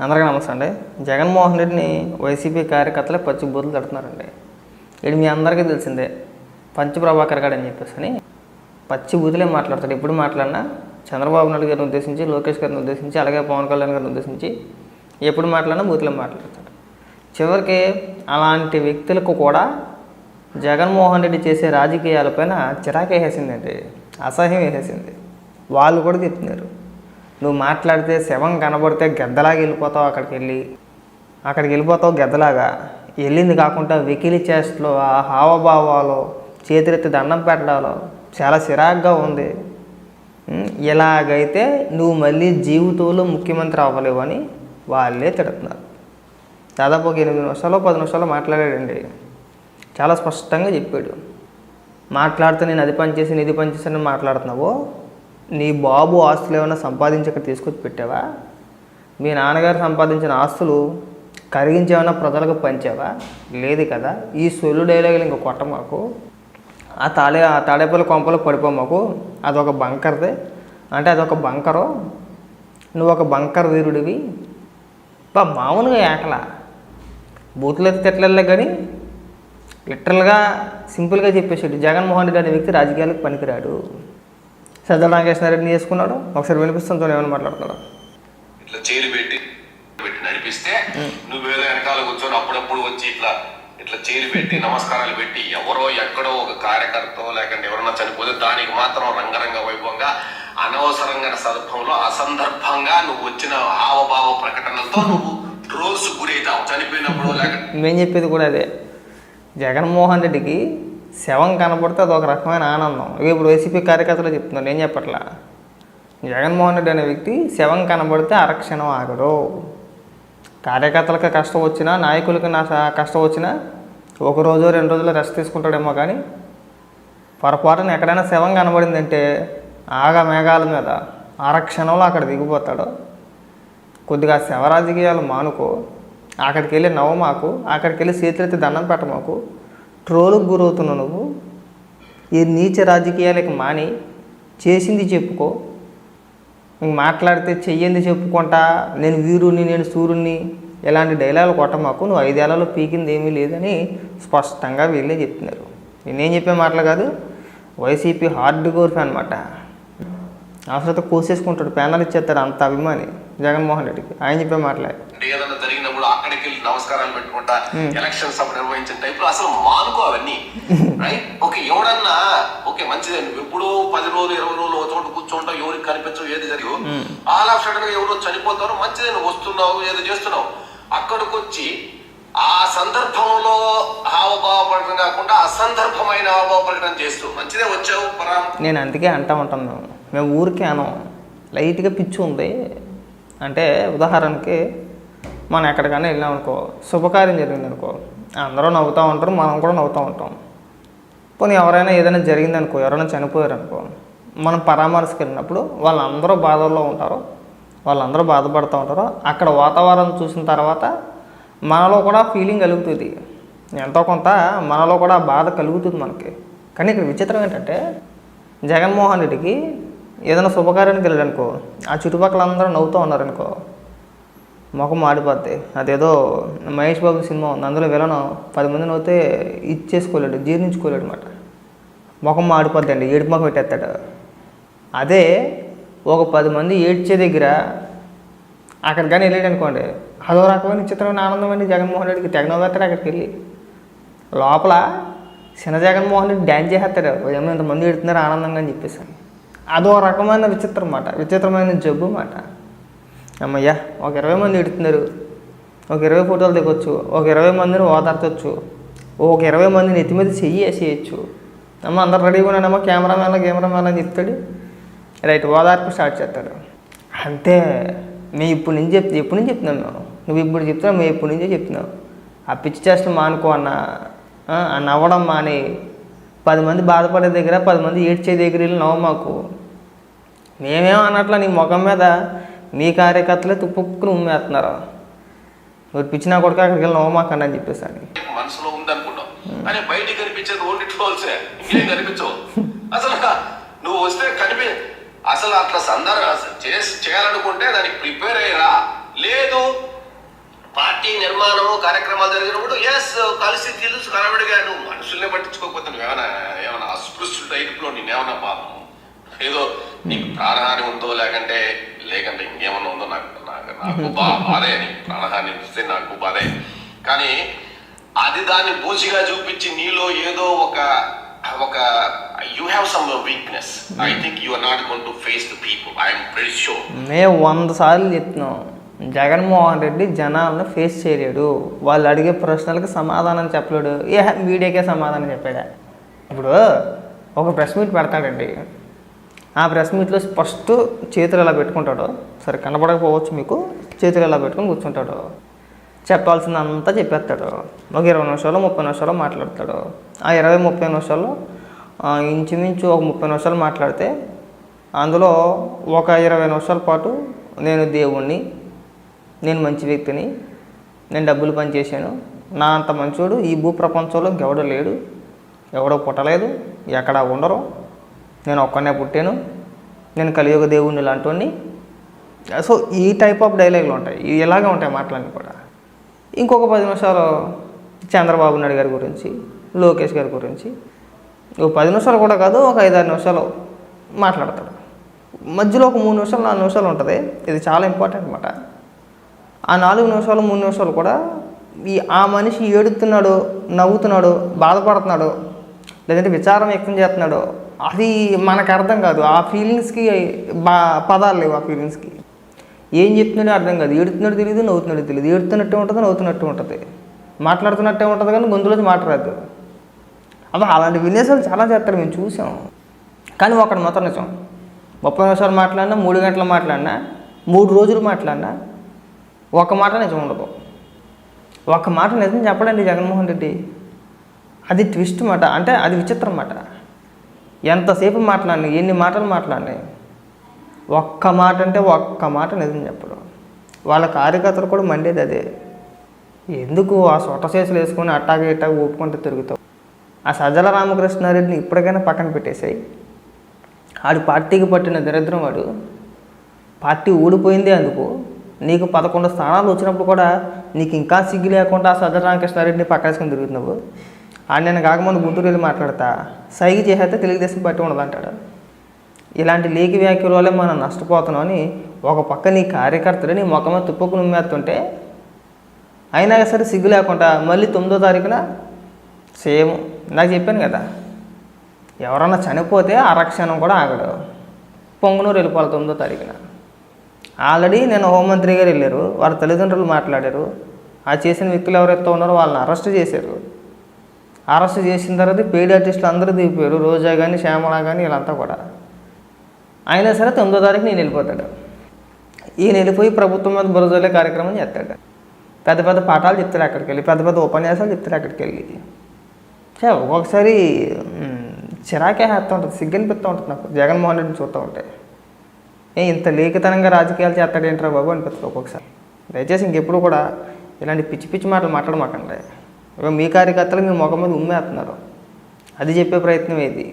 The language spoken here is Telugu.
అందరికీ నమస్తే అండి. జగన్మోహన్ రెడ్డిని వైసీపీ కార్యకర్తలే పచ్చి బూతులు తడుతున్నారండి. ఇది మీ అందరికీ తెలిసిందే, పంచప్రభాకర్ గారు అని చెప్పేసి అని పచ్చి బూతులే మాట్లాడతాడు. ఎప్పుడు మాట్లాడినా చంద్రబాబు నాయుడు గారిని ఉద్దేశించి, లోకేష్ గారిని ఉద్దేశించి, అలాగే పవన్ కళ్యాణ్ గారిని ఉద్దేశించి ఎప్పుడు మాట్లాడినా బూతులే మాట్లాడతాడు. చివరికి అలాంటి వ్యక్తులకు కూడా జగన్మోహన్ రెడ్డి చేసే రాజకీయాలపైన చిరాకు వేసేసిందండి, అసహ్యం వేసేసింది. వాళ్ళు కూడా చెప్తున్నారు, నువ్వు మాట్లాడితే శవం కనబడితే గెద్దలాగా వెళ్ళిపోతావు, అక్కడికి వెళ్ళిపోతావు గెద్దలాగా. వెళ్ళింది కాకుండా వెకిలి చేష్టలు, ఆ హావభావాలు, చేతులెత్తి దండం పెట్టడాలు చాలా చిరాగ్గా ఉంది. ఇలాగైతే నువ్వు మళ్ళీ జీవితంలో ముఖ్యమంత్రి అవ్వలేవు అని వాళ్ళే తిడుతున్నారు. దాదాపు ఒక 8 నిమిషాలు 10 నిమిషాలు మాట్లాడాడండి. చాలా స్పష్టంగా చెప్పాడు. మాట్లాడితే నేను అది పనిచేసి ఇది పనిచేసాను మాట్లాడుతున్నావు. నీ బాబు ఆస్తులు ఏమైనా సంపాదించి ఇక్కడ తీసుకొచ్చి పెట్టావా? మీ నాన్నగారు సంపాదించిన ఆస్తులు కరిగించి ఏమైనా ప్రజలకు పంచావా? లేదు కదా. ఈ సొల్లు డైలాగులు ఇంక కొట్ట మాకు. ఆ తాడేపల్లి కొంపలో పడిపో మాకు. అదొక బంకర్దే, అంటే అదొక బంకరు. నువ్వు ఒక బంకర్ వీరుడివి. మామూలుగా ఏకలా బూతులు తిట్లలే కానీ లిటరల్గా సింపుల్గా చెప్పేసాడు. జగన్మోహన్ రెడ్డి అనే వ్యక్తి రాజకీయాలకు పనికిరాడు. సజ్జల రామకృష్ణారెడ్డిని చేసుకున్నాడు. ఒకసారి వినిపిస్తాను, ఏమైనా మాట్లాడుతున్నాడు. ఇట్లా జైలు పెట్టి నడిపిస్తే నువ్వేదో వెనకాల కూర్చొని అప్పుడప్పుడు వచ్చి ఇట్లా జైలు పెట్టి నమస్కారాలు పెట్టి ఎవరో ఎక్కడో ఒక కార్యకర్త లేకుంటే ఎవరన్నా చనిపోతే దానికి మాత్రం రంగరంగ వైభవంగా అనవసరంగా సందర్భంలో అసందర్భంగా నువ్వు వచ్చిన హావభావ ప్రకటనలతో నువ్వు ట్రోల్స్ గురవుతావు చనిపోయినప్పుడు. మేము చెప్పేది కూడా అదే. జగన్మోహన్ రెడ్డికి శవం కనబడితే అదొక రకమైన ఆనందం. ఇప్పుడు వైసీపీ కార్యకర్తలు చెప్తున్నాను, నేను చెప్పట్లా. జగన్మోహన్ రెడ్డి అనే వ్యక్తి శవం కనబడితే అరక్షణం ఆగడు. కార్యకర్తలకి కష్టం వచ్చినా, నాయకులకి కష్టం వచ్చినా 1 రోజు 2 రోజులు రెస్ట్ తీసుకుంటాడేమో, కానీ పొరపాటున ఎక్కడైనా శవం కనబడిందంటే మేఘాల మీద అరక్షణంలో అక్కడ దిగిపోతాడు. కొద్దిగా శవ రాజకీయాలు మానుకో, అక్కడికి వెళ్ళి నవ్వమాకు, అక్కడికి వెళ్ళి చేతులెత్తి దండం పెట్టమాకు. ట్రోలుకు గురవుతున్నావు నువ్వు. ఈ నీచ రాజకీయాలకి మాని చేసింది చెప్పుకో. ఇంక మాట్లాడితే చెయ్యింది చెప్పుకుంటా నేను వీరుని, నేను సూర్యుని, ఇలాంటి డైలాగులు కొట్టమాకు. నువ్వు 5 ఏళ్లలో పీకింది ఏమీ లేదని స్పష్టంగా వీళ్ళే చెప్తున్నారు. నేనేం చెప్పే మాటలు కాదు, వైసీపీ హార్డ్ కోర్ ఫ్యాన్ అనమాట. అవసరత కోసేసుకుంటాడు, ప్యానల్ ఇచ్చేస్తాడు, అంత అభిమాని జగన్మోహన్ రెడ్డికి. ఆయన చెప్పే మాటలే. ఏదైనా జరిగినప్పుడు అక్కడికి వెళ్ళి నమస్కారాలు పెట్టుకుంటా ఎలక్షన్స్ అప్పుడు నిర్వహించిన టైప్ లో అసలు మానుకో అవన్నీ. రైట్, ఓకే, ఎవడన్నా ఓకే మంచిదే, నువ్వు ఎప్పుడో 10 రోజులు 20 రోజులు ఒక చోట కూర్చుంటావు, ఎవరికి కనిపించవు, ఏది జరిగి ఆల్ ఆఫ్ సడన్ గా ఎవరో చనిపోతారు, మంచిదే, నువ్వు వస్తున్నావు ఏదో చేస్తున్నావు. అక్కడికి వచ్చి ఆ సందర్భంలో హావభావ ప్రకటన కాకుండా అసందర్భమైన హావభావ ప్రకటన చేస్తూ మంచిదే వచ్చావు పరా. నేను అందుకే అంటా ఉంటాను, మేము ఊరికే అనం, లైట్గా పిచ్చి ఉంది అంటే. ఉదాహరణకి మనం ఎక్కడికైనా వెళ్ళాం అనుకో, శుభకార్యం జరిగిందనుకో, అందరూ నవ్వుతూ ఉంటారు, మనం కూడా నవ్వుతూ ఉంటాం. పోనీ ఎవరైనా ఏదైనా జరిగిందనుకో, ఎవరైనా చనిపోయారనుకో, మనం పరామర్శకు వెళ్ళినప్పుడు వాళ్ళందరూ బాధల్లో ఉంటారు, వాళ్ళందరూ బాధపడుతూ ఉంటారు. అక్కడ వాతావరణం చూసిన తర్వాత మనలో కూడా ఫీలింగ్ కలుగుతుంది, ఎంతో కొంత మనలో కూడా బాధ కలుగుతుంది మనకి. కానీ ఇక్కడ విచిత్రం ఏంటంటే, జగన్మోహన్ రెడ్డికి ఏదైనా శుభకార్యానికి వెళ్ళాడనుకో, ఆ చుట్టుపక్కల అందరూ నవ్వుతూ ఉన్నారనుకో, ముఖం మాడిపోద్ది. అదేదో మహేష్ బాబు సినిమా ఉంది, అందులో విలను 10 మంది నవ్వుతే ఇచ్చేసుకోలేడు, జీర్ణించుకోలేడు అనమాట. ముఖం మాడిపోద్ది అండి, ఏడుపు ముఖం పెట్టేస్తాడు. అదే ఒక 10 మంది ఏడ్చే దగ్గర అక్కడికి కానీ వెళ్ళాడు అనుకోండి, అదో రకమైన చిత్రమైన ఆనందం అండి. జగన్మోహన్ రెడ్డికి తెగ నవ్వేస్తాడు. అక్కడికి వెళ్ళి లోపల చిన్న జగన్మోహన్ రెడ్డి డ్యాన్స్ చేసేస్తాడు, ఏమో ఇంతమంది ఎడుతున్నారు ఆనందంగా అని చెప్పేసి. అదో రకమైన విచిత్రం అన్నమాట, విచిత్రమైన జబ్బు అన్నమాట. అమ్మయ్యా, ఒక 20 మంది ఎడుతున్నారు, ఒక 20 ఫోటోలు దిగొచ్చు, ఒక 20 మందిని ఓదార్చవచ్చు, ఒక 20 మందిని ఎత్తి మీద వేసేయచ్చు. అమ్మ అందరు రెడీగా ఉన్నానమ్మా, కెమెరామ్యాన్ అని చెప్తాడు. రైట్, ఓదార్పు స్టార్ట్ చేస్తాడు. అంతే. మేము ఎప్పటి నుంచి చెప్తున్నాం మేము, నువ్వు ఇప్పుడు చెప్తున్నావు, మేము ఎప్పటి నుంచే చెప్తున్నావు. ఆ పిచ్చి చేష్టలు మానుకో అన్న, ఆ నవ్వడం మాని. 10 మంది బాధపడే దగ్గర 10 మంది ఏడ్చే దగ్గర వెళ్ళి నవ్వు మాకు. మేమేమో అన్నట్ల నీ ముఖం మీద మీ కార్యకర్తలే తుప్పుక్కుని ఉమ్మేస్తున్నారు. మీరు పిచ్చినా కొడుకు అక్కడికి వెళ్ళి నవ్వు మాకన్నా అని చెప్పేసి అని మనసులో ఉందనుకున్నావు, కానీ బయటికి కనిపించేది ఓన్లీ ట్రోల్సే, ఇంకేం కనిపించవు. అసలు నువ్వు వస్తే అసలు అట్లా చేయాలనుకుంటే దానికి ప్రిపేర్ అయ్యరా, లేదు పార్టీ నిర్మాణము కార్యక్రమాలు జరిగినప్పుడు ఎస్ కలిసి తెలుసు కనబడిగాడు. మనుషుల్నే పట్టించుకోకపోతే ఏమైనా అస్పృశ్యుల టైపులో నేనేమన్నా పాపం ఏదో నీకు ప్రాణహాని ఉందో లేకంటే ఇంకేమన్నా ఉందో నాకు బాధే. నీకు ప్రాణహాని వస్తే నాకు బాధే. కానీ అది దాన్ని బూచిగా చూపించి నీలో ఏదో ఒక you have some weakness. I think you are not going to face the people. I am pretty sure. మేము 100 సార్లు చెప్తున్నాం, జగన్మోహన్ రెడ్డి జనాలను ఫేస్ చేయలేడు. వాళ్ళు అడిగే ప్రశ్నలకు సమాధానం చెప్పలేడు. మీడియాకే సమాధానం చెప్పాడా? ఇప్పుడు ఒక ప్రెస్ మీట్ పెడతాడండి, ఆ ప్రెస్ మీట్లో ఫస్ట్ చేతులు ఎలా పెట్టుకుంటాడు, సరే కనపడకపోవచ్చు మీకు, చేతులు ఎలా పెట్టుకొని కూర్చుంటాడు, చెప్పాల్సిందంతా చెప్పేస్తాడు. ఒక 20 నిమిషాలు 30 నిమిషాలు మాట్లాడతాడు. ఆ 20-30 నిమిషాల్లో ఇంచుమించు ఒక 30 నిమిషాలు మాట్లాడితే అందులో ఒక 20 నిమిషాల పాటు నేను దేవుణ్ణి, నేను మంచి వ్యక్తిని, నేను డబ్బులు పని చేశాను, నా అంత మంచోడు ఈ భూ ప్రపంచంలో ఎవడో లేడు, ఎవడో పుట్టలేదు, ఎక్కడ ఉండరు, నేను ఒక్కనే పుట్టాను, నేను కలియుగ దేవుణ్ణి లాంటి. సో ఈ టైప్ ఆఫ్ డైలాగులు ఉంటాయి, ఇలాగే ఉంటాయి మాటలన్నీ కూడా. ఇంకొక 10 నిమిషాలు చంద్రబాబు నాయుడు గారి గురించి, లోకేష్ గారి గురించి, ఒక 10 నిమిషాలు కూడా కాదు, ఒక 5-6 నిమిషాలు మాట్లాడతాడు. మధ్యలో ఒక 3 నిమిషాలు 4 నిమిషాలు ఉంటుంది. ఇది చాలా ఇంపార్టెంట్ అన్నమాట. ఆ 4 నిమిషాలు 3 నిమిషాలు కూడా ఆ మనిషి ఏడుతున్నాడు, నవ్వుతున్నాడు, బాధపడుతున్నాడు, లేదంటే విచారం వ్యక్తం చేస్తున్నాడు, అది మనకు అర్థం కాదు. ఆ ఫీలింగ్స్కి పదాలు లేవు. ఆ ఫీలింగ్స్కి ఏం చెప్తున్నాడో అర్థం కాదు. ఏడుతున్నాడు తెలియదు, నవ్వుతున్నాడు తెలియదు. ఏడుతున్నట్టే ఉంటుంది, నవ్వుతున్నట్టు ఉంటుంది, మాట్లాడుతున్నట్టే ఉంటుంది, కానీ గొంతులోంచి మాట్లాడదు. అబ్బా అలాంటి విన్యాసాలు చాలా చేస్తారు, మేము చూసాం. కానీ ఒకటి మాత్రం నిజం, 30 నిమిషాలు మాట్లాడినా, 3 గంటలు మాట్లాడినా, 3 రోజులు మాట్లాడినా ఒక మాట నిజం ఉండదు. ఒక మాట నిజం చెప్పడండి జగన్మోహన్ రెడ్డి. అది ట్విస్ట్ మాట, అంటే అది విచిత్రం మాట. ఎంతసేపు మాట్లాడినా, ఎన్ని మాటలు మాట్లాడినాయి, ఒక్క మాట అంటే ఒక్క మాట నిజం చెప్పడం. వాళ్ళ కార్యకర్తలు కూడా మండేది అదే. ఎందుకు ఆ సొట్ట చేతులు వేసుకొని అట్టాగే ఇట్టాగా ఊపుకుంటూ తిరుగుతావు? ఆ సజ్జల రామకృష్ణారెడ్డిని ఇప్పటికైనా పక్కన పెట్టేసాయి. ఆడు పార్టీకి పట్టిన దరిద్రం. వాడు పార్టీ ఊడిపోయిందే అందుకు. నీకు 11 స్థానాలు వచ్చినప్పుడు కూడా నీకు ఇంకా సిగ్గు లేకుండా ఆ సజ్జల రామకృష్ణారెడ్డిని పక్కనేసుకొని తిరుగుతున్నావు. ఆడు నేను కాకముందు గుంటూరు వెళ్ళి మాట్లాడతా, సైగి చేసేస్తే తెలుగుదేశం పార్టీ ఉండదు అంటాడు. ఇలాంటి లేఖి వ్యాఖ్యల వల్లే మనం నష్టపోతున్నాం అని ఒక పక్క నీ కార్యకర్తలు నీ ముఖం మీద తుప్పకు నుమ్మేస్తుంటే అయినా సరే సిగ్గు లేకుండా మళ్ళీ 9వ తారీఖున సేమ్ నాకు చెప్పాను కదా, ఎవరన్నా చనిపోతే అరక్షణం కూడా ఆగడు, పొంగునూరు వెళ్ళిపోవాలి 9వ తారీఖున. ఆల్రెడీ నేను హోంమంత్రి గారు వెళ్ళారు, వాళ్ళ తల్లిదండ్రులు మాట్లాడారు, ఆ చేసిన వ్యక్తులు ఎవరైతే ఉన్నారో వాళ్ళని అరెస్ట్ చేశారు. అరెస్ట్ చేసిన తర్వాత పెయిడ్ ఆర్టిస్టులు అందరూ దిగిపోయారు, రోజా కానీ శ్యామల కానీ వీళ్ళంతా కూడా. అయినా సరే 9వ తారీఖు నేను వెళ్ళిపోతాడు. ఈయన వెళ్ళిపోయి ప్రభుత్వం మీద బురదలే కార్యక్రమం చేస్తాడు. పెద్ద పెద్ద పాఠాలు చెప్తాడు అక్కడికి వెళ్ళి, పెద్ద పెద్ద ఉపన్యాసాలు చెప్తాడు అక్కడికి వెళ్ళి. ఒక్కొక్కసారి చిరాకే హేస్తూ ఉంటుంది, సిగ్గనిపిస్తూ ఉంటుంది నాకు జగన్మోహన్ రెడ్డిని చూస్తూ ఉంటే. ఇంత లేఖితనంగా రాజకీయాలు చేస్తాడు ఏంట్రా బాబు అనిపిస్తుంది ఒక్కొక్కసారి. దయచేసి ఇంకెప్పుడు కూడా ఇలాంటి పిచ్చి పిచ్చి మాటలు మాట్లాడమాకండి. మీ కార్యకర్తలు మీ ముఖం మీద ఉమ్మేస్తున్నారు, అది చెప్పే ప్రయత్నం ఏది.